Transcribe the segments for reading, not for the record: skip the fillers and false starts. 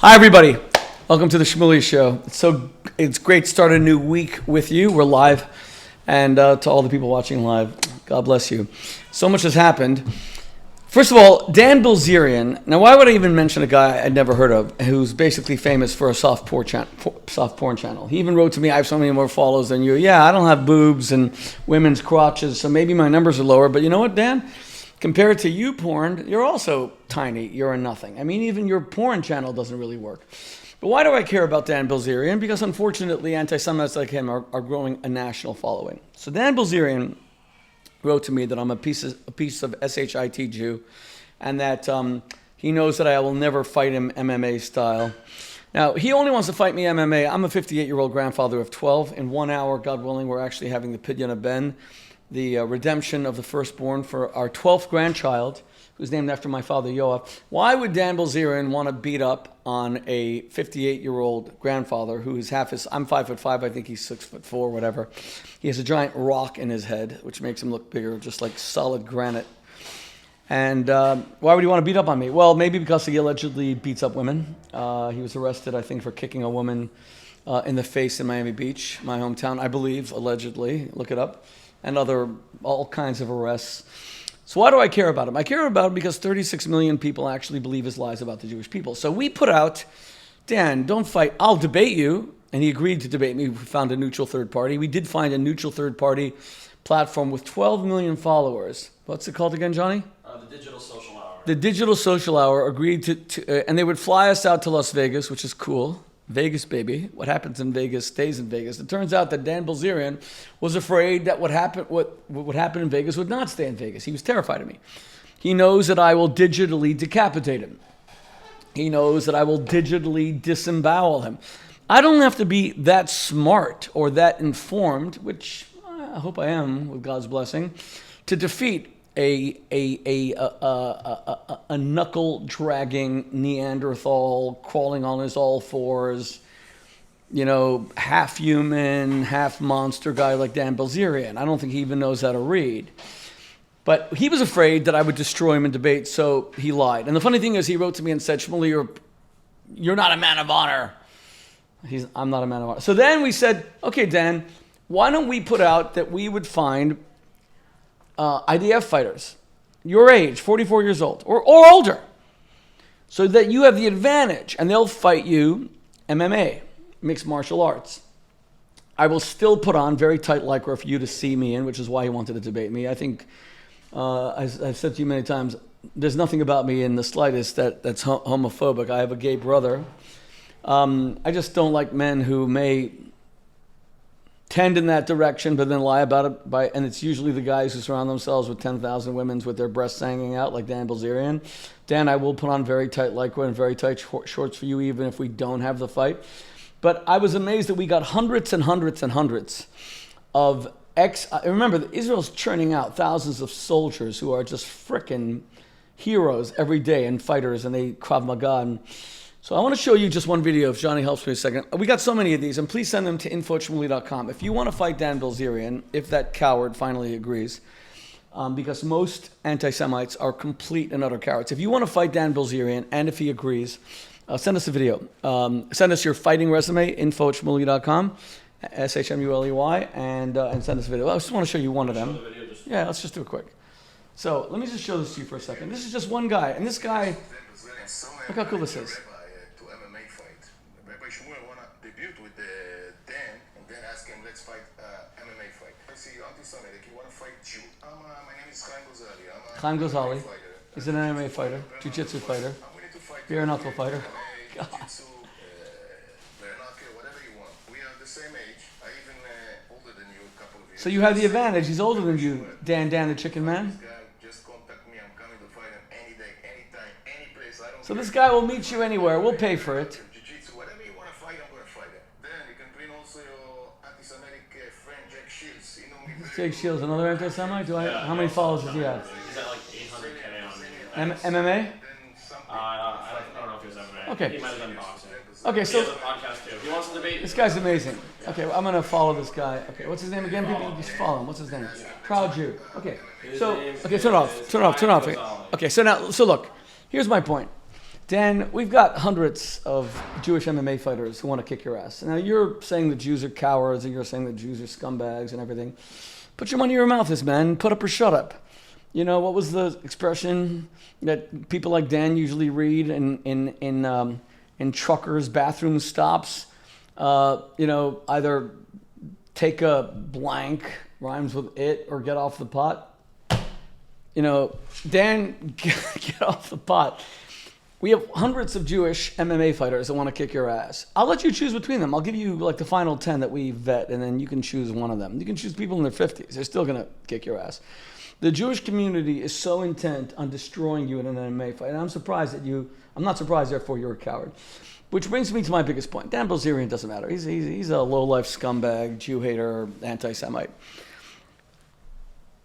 Hi, everybody. Welcome to the Shmuley Show. It's great to start a new week with you. We're live, and to all the people watching live, God bless you. So much has happened. First of all, Dan Bilzerian. Now, why would I even mention a guy I'd never heard of who's basically famous for a soft porn channel? He even wrote to me, "I have so many more followers than you." Yeah, I don't have boobs and women's crotches, so maybe my numbers are lower. But you know what, Dan? Compared to you porn, you're also tiny. You're a nothing. I mean, even your porn channel doesn't really work. But why do I care about Dan Bilzerian? Because unfortunately, anti-Semites like him are growing a national following. So Dan Bilzerian wrote to me that I'm a piece of shit Jew, and that he knows that I will never fight him MMA style. Now, he only wants to fight me MMA. I'm a 58-year-old grandfather of 12. In 1 hour, God willing, we're actually having the Pidyon Ben, the redemption of the firstborn for our 12th grandchild, who's named after my father, Yoav. Why would Dan Bilzerian want to beat up on a 58-year-old grandfather who is I'm 5'5", I think he's 6'4", whatever. He has a giant rock in his head, which makes him look bigger, just like solid granite. And why would he want to beat up on me? Well, maybe because he allegedly beats up women. He was arrested, I think, for kicking a woman in the face in Miami Beach, my hometown, I believe, allegedly. Look it up. And all kinds of arrests. So why do I care about him? I care about him because 36 million people actually believe his lies about the Jewish people. So we put out, Dan, don't fight, I'll debate you. And he agreed to debate me. We found a neutral third party. We did find a neutral third party platform with 12 million followers. What's it called again, Johnny? The Digital Social Hour. The Digital Social Hour agreed to and they would fly us out to Las Vegas, which is cool. Vegas, baby. What happens in Vegas stays in Vegas. It turns out that Dan Bilzerian was afraid that what would happen in Vegas would not stay in Vegas. He was terrified of me. He knows that I will digitally decapitate him. He knows that I will digitally disembowel him. I don't have to be that smart or that informed, which I hope I am with God's blessing, to defeat a knuckle-dragging Neanderthal crawling on his all fours, half human, half monster guy like Dan Bilzerian. I don't think he even knows how to read. But he was afraid that I would destroy him in debate, so he lied. And the funny thing is, he wrote to me and said, "Shmuley, you're not a man of honor." I'm not a man of honor. So then we said, okay, Dan, why don't we put out that we would find IDF fighters, your age, 44 years old, or older, so that you have the advantage, and they'll fight you MMA, mixed martial arts. I will still put on very tight lycra for you to see me in, which is why he wanted to debate me. I think, I've said to you many times, there's nothing about me in the slightest that's homophobic. I have a gay brother. I just don't like men who may tend in that direction, but then lie about it. And it's usually the guys who surround themselves with 10,000 women with their breasts hanging out, like Dan Bilzerian. Dan, I will put on very tight lycra and very tight shorts for you, even if we don't have the fight. But I was amazed that we got hundreds and hundreds and hundreds of remember, Israel's churning out thousands of soldiers who are just frickin' heroes every day and fighters, and they Krav Maga. So I want to show you just one video, if Johnny helps me a second. We got so many of these, and please send them to info@shmuley.com. If you want to fight Dan Bilzerian, if that coward finally agrees, because most anti-Semites are complete and utter cowards. If you want to fight Dan Bilzerian, and if he agrees, send us a video. Send us your fighting resume, info@shmuley.com, SHMULEY, and send us a video. I just want to show you one of them. Yeah, let's just do it quick. So let me just show this to you for a second. This is just one guy, and this guy, look how cool this is. Rabbi Shmuley want to debut with Dan, and then ask him, let's fight MMA fight. I see anti-Semitic, you want to fight Jew. My name is Chaim Ghazali. He's an MMA fighter, jiu-jitsu fighter, bare knuckle fighter. God. Bare knuckle, whatever you want. We are the same age. I even older than you a couple of years. So you have the advantage. He's older than you, Dan the Chicken Man. Just contact me. I'm coming to fight him any day, anytime, any place. I don't So this guy will meet you anywhere. We'll pay for it. Whatever you want to fight, I'm going to fight him. Then you can bring also your anti-Semitic friend Jack Shields. You know me. Jake Shields, another anti-Semite? How many followers does he have? He's at like 800K on MMA? I don't know if he was MMA. Okay. He might have done boxing. Okay, He so has a podcast too. He wants to debate. this guy's amazing. Okay, I'm going to follow this guy. Okay, what's his name again? People just follow him. What's his name? Proud Jew. Okay, so, okay, turn it off. Okay, so look, here's my point. Dan, we've got hundreds of Jewish MMA fighters who want to kick your ass. Now, you're saying the Jews are cowards, and you're saying the Jews are scumbags and everything. Put your money in your mouth, this man. Put up or shut up. You know, what was the expression that people like Dan usually read in truckers' bathroom stops? Either take a blank, rhymes with it, or get off the pot. Dan, get off the pot. We have hundreds of Jewish MMA fighters that want to kick your ass. I'll let you choose between them. I'll give you like the final 10 that we vet, and then you can choose one of them. You can choose people in their 50s. They're still going to kick your ass. The Jewish community is so intent on destroying you in an MMA fight, and I'm not surprised, therefore, you're a coward. Which brings me to my biggest point. Dan Bilzerian doesn't matter. He's a low-life scumbag, Jew hater, anti-Semite.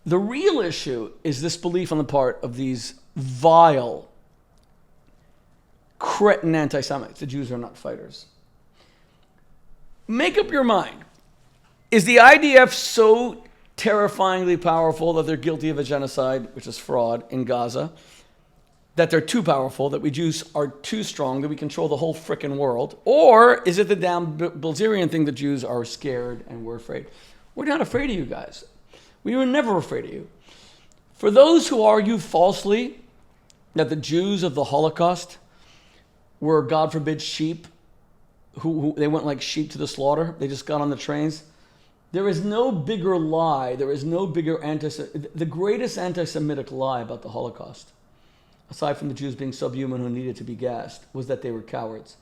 The real issue is this belief on the part of these vile, cretin anti-Semites. The Jews are not fighters. Make up your mind. Is the IDF so terrifyingly powerful that they're guilty of a genocide, which is fraud, in Gaza? That they're too powerful, that we Jews are too strong, that we control the whole frickin' world? Or is it the damn Bilzerian thing that Jews are scared and we're afraid? We're not afraid of you guys. We were never afraid of you. For those who argue falsely that the Jews of the Holocaust were, God forbid, sheep, who they went like sheep to the slaughter, they just got on the trains. There is no bigger lie, there is no bigger the greatest anti-Semitic lie about the Holocaust, aside from the Jews being subhuman who needed to be gassed, was that they were cowards.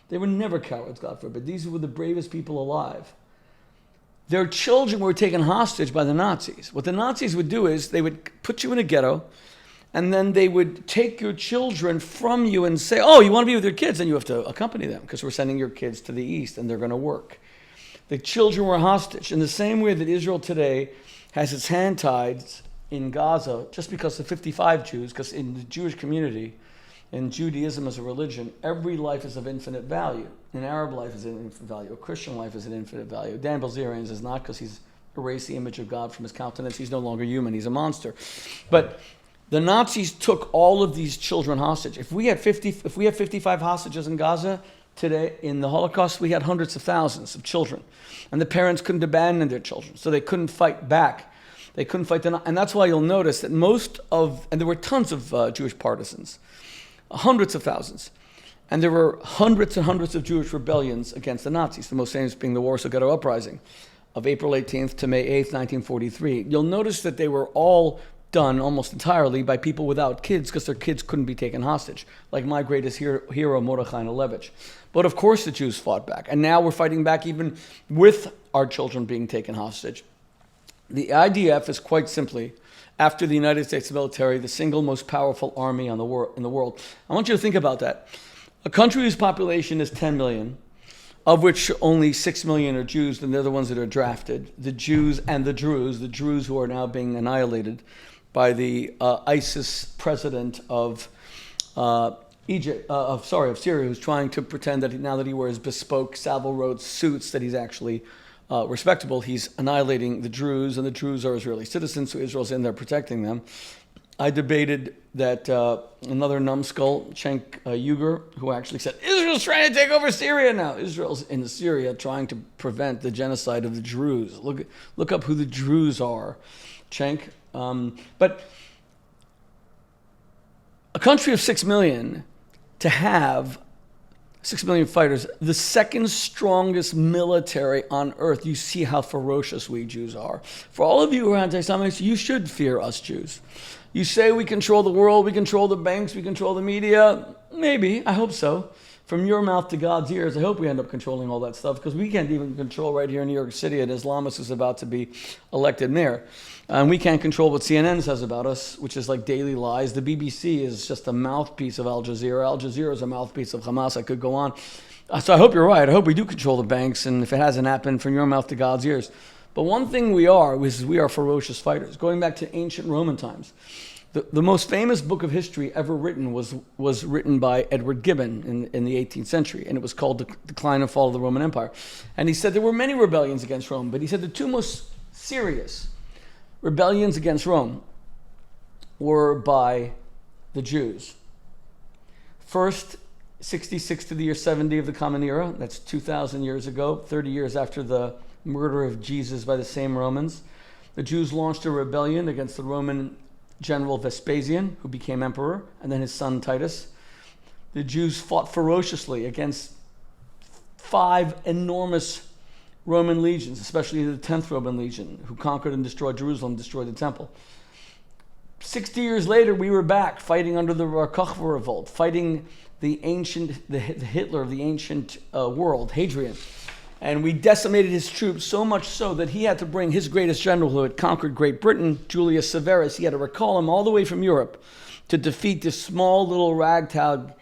They were never cowards, God forbid. These were the bravest people alive. Their children were taken hostage by the Nazis. What the Nazis would do is they would put you in a ghetto, and then they would take your children from you and say, oh, you want to be with your kids? Then you have to accompany them because we're sending your kids to the east and they're going to work. The children were hostage in the same way that Israel today has its hand tied in Gaza just because of 55 Jews, because in the Jewish community, in Judaism as a religion, every life is of infinite value. An Arab life is an infinite value. A Christian life is an infinite value. Dan Bilzerian's is not, because he's erased the image of God from his countenance. He's no longer human. He's a monster. But the Nazis took all of these children hostage. If we had 55 hostages in Gaza today, in the Holocaust, we had hundreds of thousands of children. And the parents couldn't abandon their children, so they couldn't fight back. They couldn't fight and that's why you'll notice that and there were tons of Jewish partisans, hundreds of thousands. And there were hundreds and hundreds of Jewish rebellions against the Nazis, the most famous being the Warsaw Ghetto Uprising of April 18th to May 8th, 1943. You'll notice that they were all done almost entirely by people without kids because their kids couldn't be taken hostage, like my greatest hero, Mordechai Nalevich. But of course the Jews fought back, and now we're fighting back even with our children being taken hostage. The IDF is quite simply, after the United States military, the single most powerful army in the world. I want you to think about that. A country whose population is 10 million, of which only 6 million are Jews, and they're the ones that are drafted. The Jews and the Druze who are now being annihilated by the ISIS president of Syria, who's trying to pretend that now that he wears bespoke Savile Row suits, that he's actually respectable. He's annihilating the Druze, and the Druze are Israeli citizens, so Israel's in there protecting them. I debated that another numbskull, Cenk Uygur, who actually said, Israel's trying to take over Syria now. Israel's in Syria trying to prevent the genocide of the Druze. Look up who the Druze are, Cenk. But a country of 6 million, to have 6 million fighters, the second strongest military on earth, you see how ferocious we Jews are. For all of you who are anti-Semites, you should fear us Jews. You say we control the world, we control the banks, we control the media. Maybe, I hope so. From your mouth to God's ears, I hope we end up controlling all that stuff, because we can't even control right here in New York City an Islamist who's about to be elected mayor. And we can't control what CNN says about us, which is like daily lies. The BBC is just a mouthpiece of Al Jazeera. Al Jazeera is a mouthpiece of Hamas. I could go on. So I hope you're right. I hope we do control the banks, and if it hasn't happened, from your mouth to God's ears. But one thing we are is we are ferocious fighters. Going back to ancient Roman times, the most famous book of history ever written was written by Edward Gibbon in the 18th century, and it was called The Decline and Fall of the Roman Empire. And he said there were many rebellions against Rome, but he said the two most serious rebellions against Rome were by the Jews. First, 66 to the year 70 of the Common Era. That's 2,000 years ago, 30 years after the murder of Jesus by the same Romans. The Jews launched a rebellion against the Roman general Vespasian, who became emperor, and then his son Titus. The Jews fought ferociously against 5 enormous Roman legions, especially the 10th Roman Legion, who conquered and destroyed Jerusalem, destroyed the temple. 60 years later, we were back fighting under the Bar Kokhba revolt, fighting the Hitler of the ancient world, Hadrian. And we decimated his troops so much so that he had to bring his greatest general who had conquered Great Britain, Julius Severus. He had to recall him all the way from Europe to defeat this small little ragtag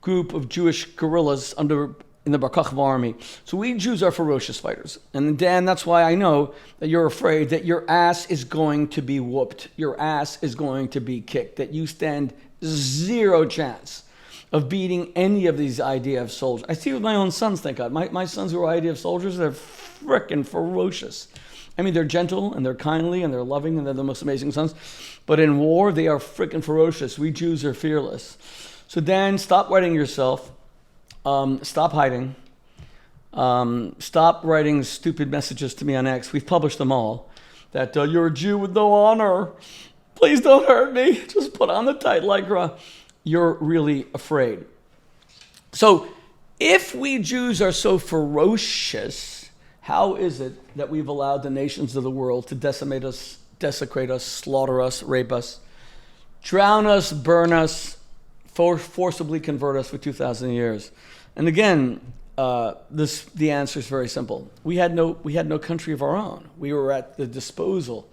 group of Jewish guerrillas in the Bar Kokhba army. So we Jews are ferocious fighters. And Dan, that's why I know that you're afraid that your ass is going to be whooped. Your ass is going to be kicked. That you stand zero chance of beating any of these IDF soldiers. I see with my own sons, thank God. My sons who are IDF soldiers, they're frickin' ferocious. I mean, they're gentle and they're kindly and they're loving and they're the most amazing sons. But in war, they are frickin' ferocious. We Jews are fearless. So Dan, stop writing yourself. Stop hiding. Stop writing stupid messages to me on X. We've published them all. That you're a Jew with no honor. Please don't hurt me. Just put on the tight lycra. You're really afraid. So if we Jews are so ferocious, how is it that we've allowed the nations of the world to decimate us, desecrate us, slaughter us, rape us, drown us, burn us, forcibly convert us for 2,000 years? And again, the answer is very simple. We had no country of our own. We were at the disposal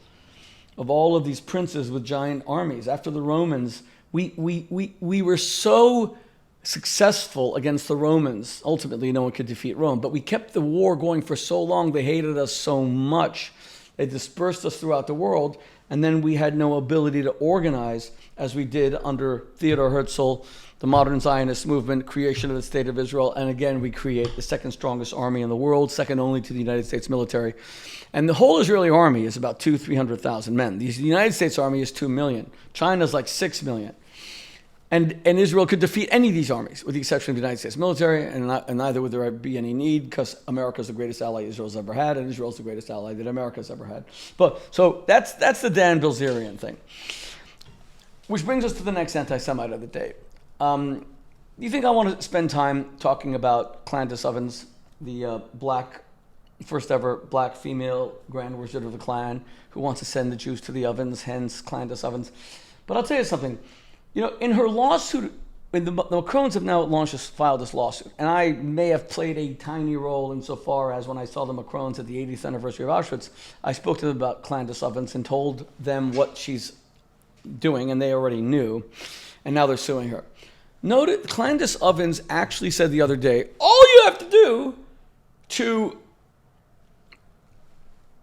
of all of these princes with giant armies. After the Romans, we were so successful against the Romans. Ultimately, no one could defeat Rome. But we kept the war going for so long. They hated us so much. They dispersed us throughout the world. And then we had no ability to organize as we did under Theodor Herzl, the modern Zionist movement, creation of the State of Israel. And again, we create the second strongest army in the world, second only to the United States military. And the whole Israeli army is about 300,000 men. The United States army is 2 million. China's like 6 million. And Israel could defeat any of these armies, with the exception of the United States military, and neither would there be any need, because America's the greatest ally Israel's ever had, and Israel's the greatest ally that America's ever had. But so that's the Dan Bilzerian thing. Which brings us to the next anti-Semite of the day. You think I want to spend time talking about Clandis Ovens, the first ever black female Grand Wizard of the Klan, who wants to send the Jews to the ovens, hence Clandis Ovens. But I'll tell you something. You know, in her lawsuit, the Macrons have now filed this lawsuit, and I may have played a tiny role insofar as when I saw the Macrons at the 80th anniversary of Auschwitz, I spoke to them about Clandis Ovens and told them what she's doing, and they already knew, and now they're suing her. Note, Clandis Ovens actually said the other day, all you have to do to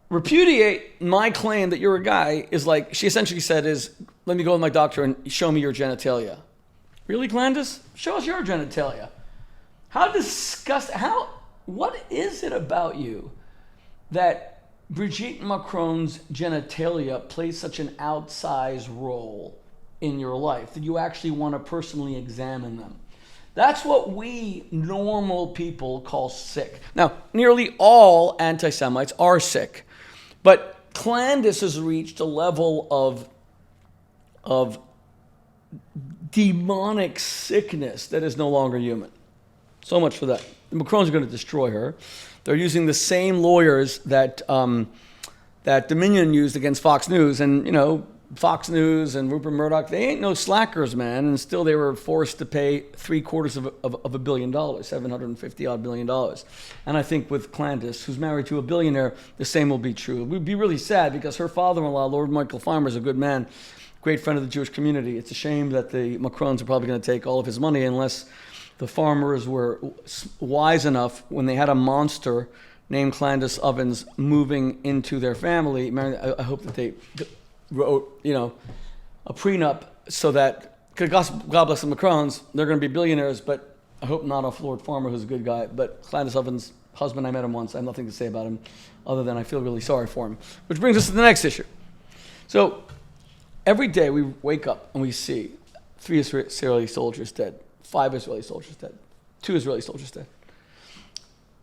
repudiate my claim that you're a guy is like, she essentially said is, let me go with my doctor and show me your genitalia. Really, Clandis? Show us your genitalia. How disgusting, what is it about you that Brigitte Macron's genitalia plays such an outsized role in your life that you actually want to personally examine them? That's what we normal people call sick. Now, nearly all anti-Semites are sick. But Clandis has reached a level of demonic sickness that is no longer human. So much for that. The Macrons are going to destroy her. They're using the same lawyers that Dominion used against Fox News. And, you know, Fox News and Rupert Murdoch, they ain't no slackers, man. And still they were forced to pay $750 billion, $750 billion. And I think with Clandis, who's married to a billionaire, the same will be true. It would be really sad because her father-in-law, Lord Michael Farmer, is a good man, great friend of the Jewish community. It's a shame that the Macrons are probably going to take all of his money unless the farmers were wise enough when they had a monster named Clandis Ovens moving into their family. I hope that they wrote, you know, a prenup so that, God bless the Macrons, they're going to be billionaires, but I hope not off Lord Farmer, who's a good guy. But Clandis Ovens' husband, I met him once. I have nothing to say about him other than I feel really sorry for him. Which brings us to the next issue. So every day we wake up and we see 3 Israeli soldiers dead, 5 Israeli soldiers dead. 2 Israeli soldiers dead.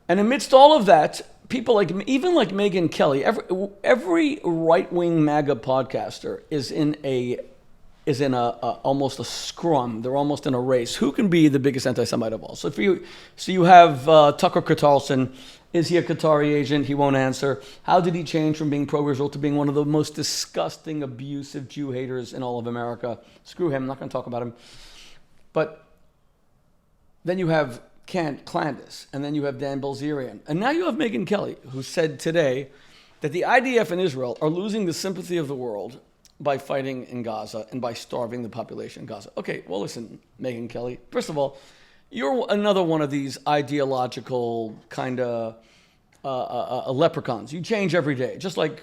And amidst all of that, people like Megyn Kelly, every right-wing MAGA podcaster is in almost a scrum. They're almost in a race. Who can be the biggest anti-Semite of all? So you have Tucker Carlson. Is he a Qatari agent? He won't answer. How did he change from being pro-Israel to being one of the most disgusting, abusive Jew haters in all of America? Screw him. I'm not going to talk about him. But then you have Clandis, and then you have Dan Bilzerian. And now you have Megyn Kelly, who said today that the IDF and Israel are losing the sympathy of the world by fighting in Gaza and by starving the population in Gaza. Okay, well, listen, Megyn Kelly. First of all, you're another one of these ideological kind of leprechauns. You change every day, just like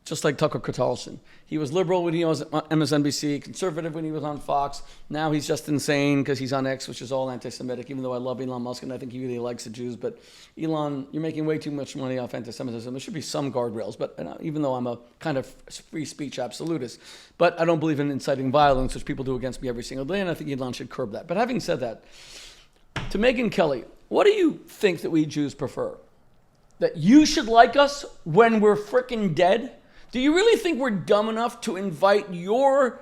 Tucker Carlson. He was liberal when he was on MSNBC, conservative when he was on Fox. Now he's just insane because he's on X, which is all anti-Semitic, even though I love Elon Musk and I think he really likes the Jews. But Elon, you're making way too much money off anti-Semitism. There should be some guardrails, but even though I'm a kind of free speech absolutist, but I don't believe in inciting violence, which people do against me every single day, and I think Elon should curb that. But having said that, to Megyn Kelly, what do you think that we Jews prefer? That you should like us when we're frickin' dead? Do you really think we're dumb enough to invite your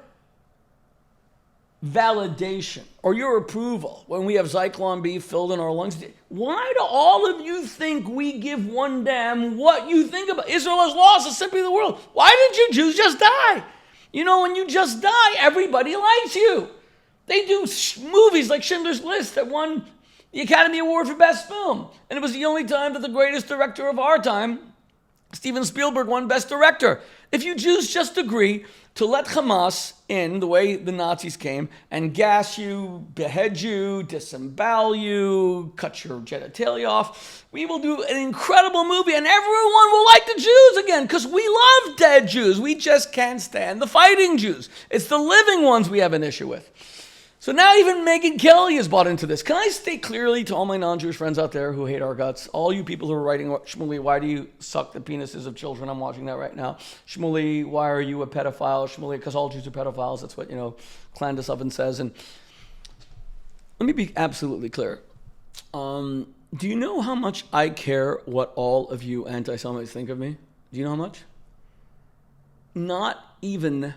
validation or your approval when we have Zyklon B filled in our lungs? Why do all of you think we give one damn what you think about? Israel has lost the sympathy of the world. Why didn't you Jews just die? You know, when you just die, everybody likes you. They do movies like Schindler's List that won the Academy Award for Best Film. And it was the only time that the greatest director of our time, Steven Spielberg, won Best Director. If you Jews just agree to let Hamas in the way the Nazis came and gas you, behead you, disembowel you, cut your genitalia off, we will do an incredible movie and everyone will like the Jews again because we love dead Jews. We just can't stand the fighting Jews. It's the living ones we have an issue with. So now even Megyn Kelly has bought into this. Can I state clearly to all my non-Jewish friends out there who hate our guts, all you people who are writing, Shmuley, why do you suck the penises of children? I'm watching that right now. Shmuley, why are you a pedophile? Shmuley, because all Jews are pedophiles. That's what, Clandis Oven says. And let me be absolutely clear. Do you know how much I care what all of you anti-Semites think of me? Do you know how much? Not even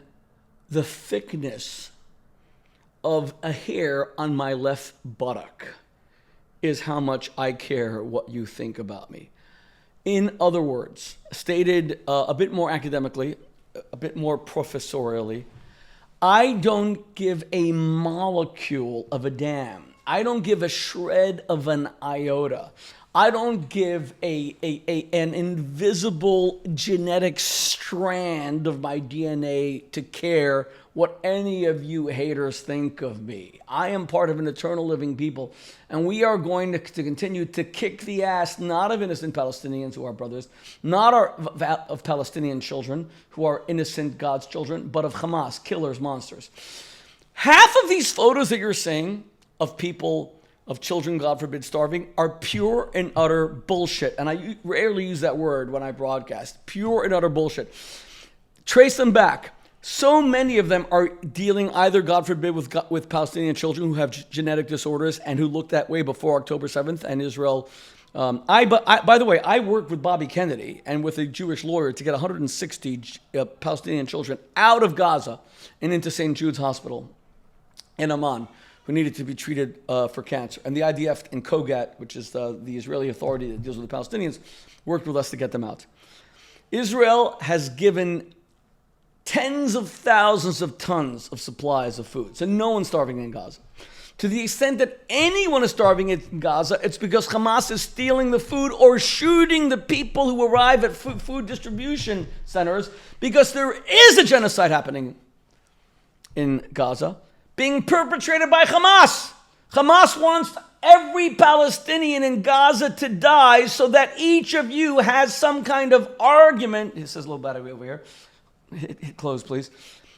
the thickness of a hair on my left buttock is how much I care what you think about me. In other words, stated a bit more academically, a bit more professorially, I don't give a molecule of a damn. I don't give a shred of an iota. I don't give an invisible genetic strand of my DNA to care what any of you haters think of me. I am part of an eternal living people, and we are going to continue to kick the ass, not of innocent Palestinians who are brothers, not of Palestinian children who are innocent God's children, but of Hamas, killers, monsters. Half of these photos that you're seeing of people, of children, God forbid, starving, are pure and utter bullshit. And I rarely use that word when I broadcast. Pure and utter bullshit. Trace them back. So many of them are dealing either, God forbid, with Palestinian children who have genetic disorders and who looked that way before October 7th and Israel. By the way, I worked with Bobby Kennedy and with a Jewish lawyer to get 160 Palestinian children out of Gaza and into St. Jude's Hospital in Amman, who needed to be treated for cancer. And the IDF and Kogat, which is the Israeli authority that deals with the Palestinians, worked with us to get them out. Israel has given tens of thousands of tons of supplies of food. So no one's starving in Gaza. To the extent that anyone is starving in Gaza, it's because Hamas is stealing the food or shooting the people who arrive at food distribution centers, because there is a genocide happening in Gaza being perpetrated by Hamas. Hamas wants every Palestinian in Gaza to die so that each of you has some kind of argument. It says low battery over here. Hit close, please.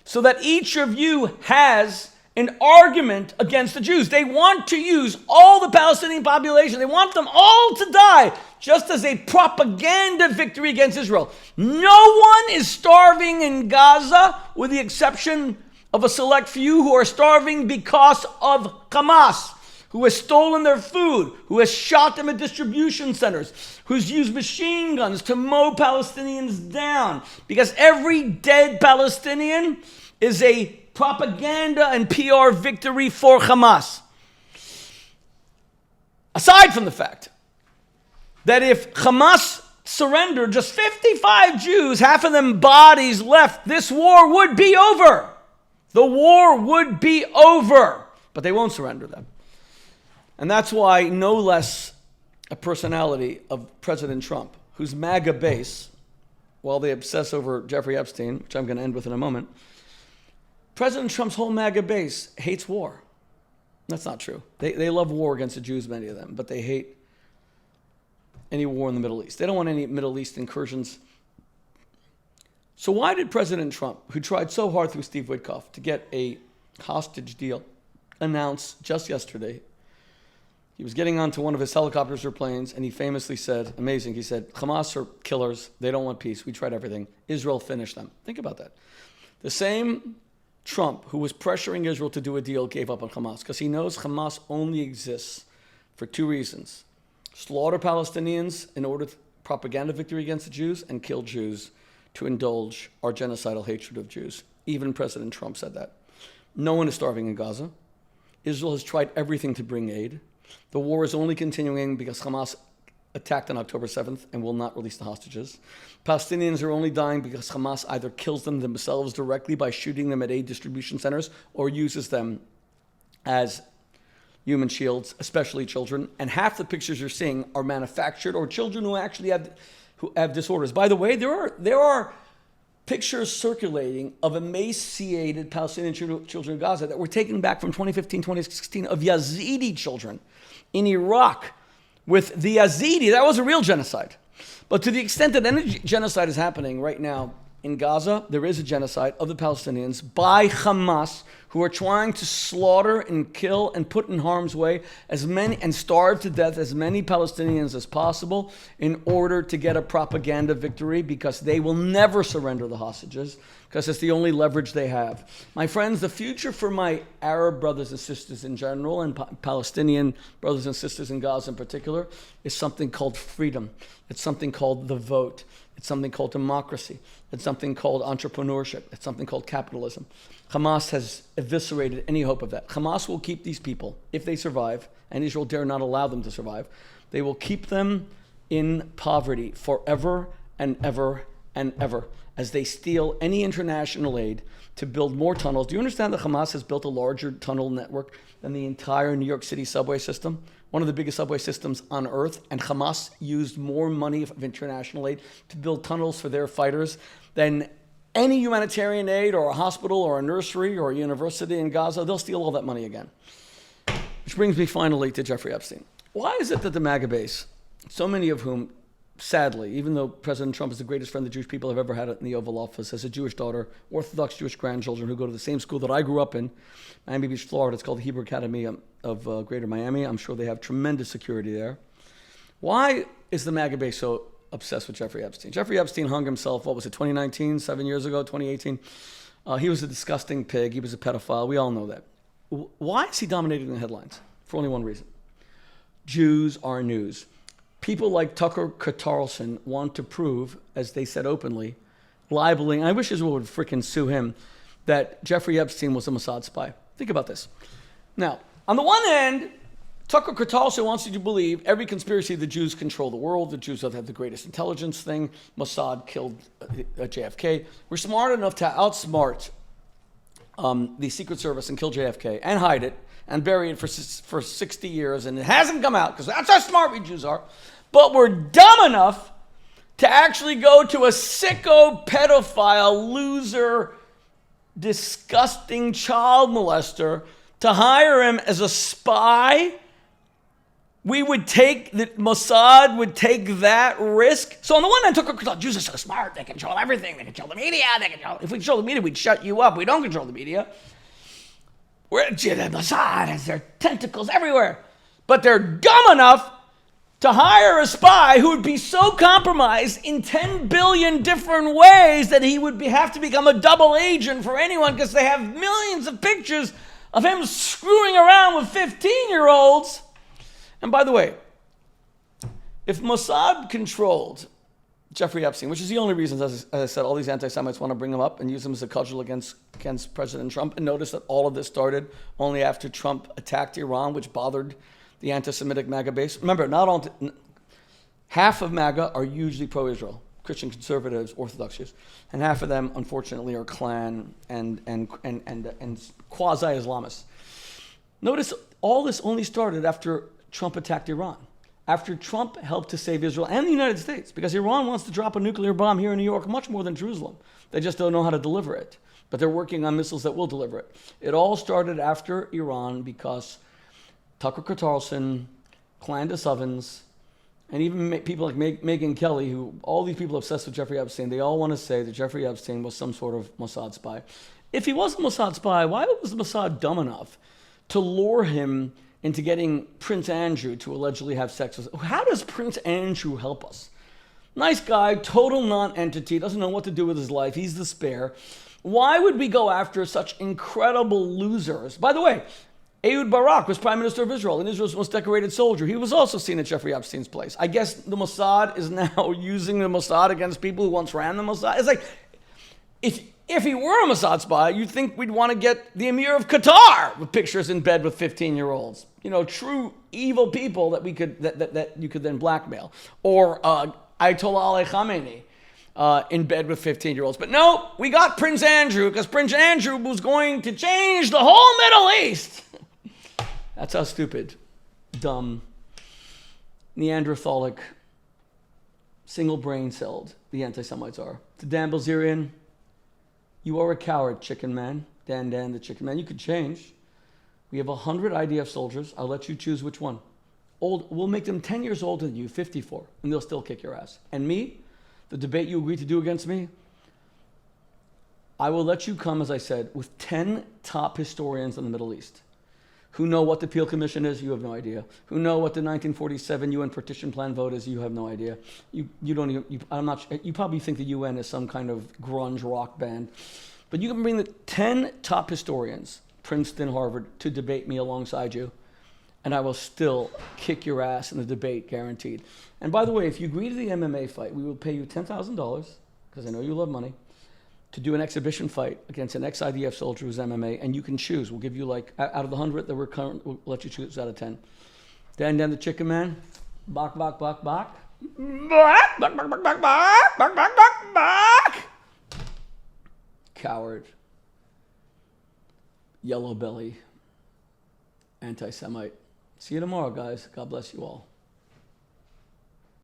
So that each of you has an argument against the Jews. They want to use all the Palestinian population. They want them all to die just as a propaganda victory against Israel. No one is starving in Gaza with the exception of a select few who are starving because of Hamas, who has stolen their food, who has shot them at distribution centers, who's used machine guns to mow Palestinians down. Because every dead Palestinian is a propaganda and PR victory for Hamas. Aside from the fact that if Hamas surrendered just 55 Jews, half of them bodies left, this war would be over. The war would be over. But they won't surrender them. And that's why no less a personality of President Trump, whose MAGA base, while they obsess over Jeffrey Epstein, which I'm going to end with in a moment, President Trump's whole MAGA base hates war. That's not true. They love war against the Jews, many of them, but they hate any war in the Middle East. They don't want any Middle East incursions. So why did President Trump, who tried so hard through Steve Witkoff to get a hostage deal, announce just yesterday? He was getting onto one of his helicopters or planes, and he famously said, amazing, he said, Hamas are killers. They don't want peace. We tried everything. Israel finished them. Think about that. The same Trump who was pressuring Israel to do a deal gave up on Hamas because he knows Hamas only exists for two reasons: slaughter Palestinians in order to propaganda victory against the Jews, and kill Jews to indulge our genocidal hatred of Jews. Even President Trump said that. No one is starving in Gaza. Israel has tried everything to bring aid. The war is only continuing because Hamas attacked on October 7th and will not release the hostages. Palestinians are only dying because Hamas either kills them themselves directly by shooting them at aid distribution centers or uses them as human shields, especially children. And half the pictures you're seeing are manufactured or children who actually have disorders. By the way, there are pictures circulating of emaciated Palestinian children in Gaza that were taken back from 2015, 2016 of Yazidi children in Iraq with the Yazidi. That was a real genocide. But to the extent that any genocide is happening right now in Gaza, there is a genocide of the Palestinians by Hamas, who are trying to slaughter and kill and put in harm's way as many and starve to death as many Palestinians as possible in order to get a propaganda victory, because they will never surrender the hostages, because it's the only leverage they have. My friends, the future for my Arab brothers and sisters in general, and Palestinian brothers and sisters in Gaza in particular, is something called freedom. It's something called the vote. It's something called democracy. It's something called entrepreneurship. It's something called capitalism. Hamas has eviscerated any hope of that. Hamas will keep these people, if they survive, and Israel dare not allow them to survive, they will keep them in poverty forever and ever and ever, as they steal any international aid to build more tunnels. Do you understand that Hamas has built a larger tunnel network than the entire New York City subway system? One of the biggest subway systems on earth, and Hamas used more money of international aid to build tunnels for their fighters than any humanitarian aid or a hospital or a nursery or a university in Gaza. They'll steal all that money again. Which brings me finally to Jeffrey Epstein. Why is it that the MAGA base, so many of whom, sadly, even though President Trump is the greatest friend the Jewish people have ever had in the Oval Office, has a Jewish daughter, Orthodox Jewish grandchildren who go to the same school that I grew up in, Miami Beach, Florida. It's called the Hebrew Academy of Greater Miami. I'm sure they have tremendous security there. Why is the MAGA base so obsessed with Jeffrey Epstein? Jeffrey Epstein hung himself, 2019, 7 years ago, 2018. He was a disgusting pig. He was a pedophile. We all know that. Why is he dominating the headlines? For only one reason. Jews are news. People like Tucker Carlson want to prove, as they said openly, libeling, I wish Israel would freaking sue him, that Jeffrey Epstein was a Mossad spy. Think about this. Now, on the one hand, Tucker Carlson wants you to believe every conspiracy, the Jews control the world, the Jews have the greatest intelligence thing, Mossad killed JFK. We're smart enough to outsmart the Secret Service and kill JFK and hide it and bury it for 60 years, and it hasn't come out because that's how smart we Jews are. But we're dumb enough to actually go to a sicko, pedophile, loser, disgusting child molester to hire him as a spy. We would take, the Mossad would take that risk. So on the one hand, Jews are so smart, they control everything, they control the media, if we control the media, we'd shut you up. We don't control the media. The Mossad has their tentacles everywhere. But they're dumb enough to hire a spy who would be so compromised in 10 billion different ways that he would have to become a double agent for anyone because they have millions of pictures of him screwing around with 15-year-olds. And by the way, if Mossad controlled Jeffrey Epstein, which is the only reason, as I said, all these anti-Semites want to bring him up and use him as a cudgel against President Trump. And notice that all of this started only after Trump attacked Iran, which bothered the anti-Semitic MAGA base. Remember, half of MAGA are usually pro-Israel, Christian conservatives, Orthodox Jews, and half of them, unfortunately, are Klan and quasi-Islamists. Notice all this only started after Trump attacked Iran, after Trump helped to save Israel and the United States, because Iran wants to drop a nuclear bomb here in New York much more than Jerusalem. They just don't know how to deliver it, but they're working on missiles that will deliver it. It all started after Iran because Tucker Carlson, Candace Ovens, and even people like Megyn Kelly, who all these people obsessed with Jeffrey Epstein, they all want to say that Jeffrey Epstein was some sort of Mossad spy. If he was a Mossad spy, why was Mossad dumb enough to lure him into getting Prince Andrew to allegedly have sex with? How does Prince Andrew help us? Nice guy, total non-entity, doesn't know what to do with his life. He's the spare. Why would we go after such incredible losers? By the way, Ehud Barak was Prime Minister of Israel and Israel's most decorated soldier. He was also seen at Jeffrey Epstein's place. I guess the Mossad is now using the Mossad against people who once ran the Mossad. It's like, if he were a Mossad spy, you'd think we'd want to get the Emir of Qatar with pictures in bed with 15-year-olds. You know, true evil people that you could then blackmail. Or Ayatollah Ali Khamenei in bed with 15-year-olds. But no, we got Prince Andrew because Prince Andrew was going to change the whole Middle East. That's how stupid, dumb, Neanderthalic, single brain-celled the anti-Semites are. To Dan Bilzerian, you are a coward, chicken man. Dan the chicken man. You could change. We have 100 IDF soldiers. I'll let you choose which one. We'll make them 10 years older than you, 54, and they'll still kick your ass. And me, the debate you agreed to do against me, I will let you come, as I said, with 10 top historians in the Middle East who know what the Peel Commission is, you have no idea. Who know what the 1947 UN partition plan vote is, you have no idea. You probably think the UN is some kind of grunge rock band. But you can bring the 10 top historians, Princeton, Harvard, to debate me alongside you, and I will still kick your ass in the debate, guaranteed. And by the way, if you agree to the MMA fight, we will pay you $10,000, because I know you love money, to do an exhibition fight against an ex-IDF soldier who's MMA, and you can choose. We'll give you, like, out of the 100 that we're current, we'll let you choose out of 10. Dan the chicken man. Bok. Bok, bok, bok, bok, bok, bok, bok, bok, bok, bok. Coward. Yellow belly. Anti-Semite. See you tomorrow, guys. God bless you all.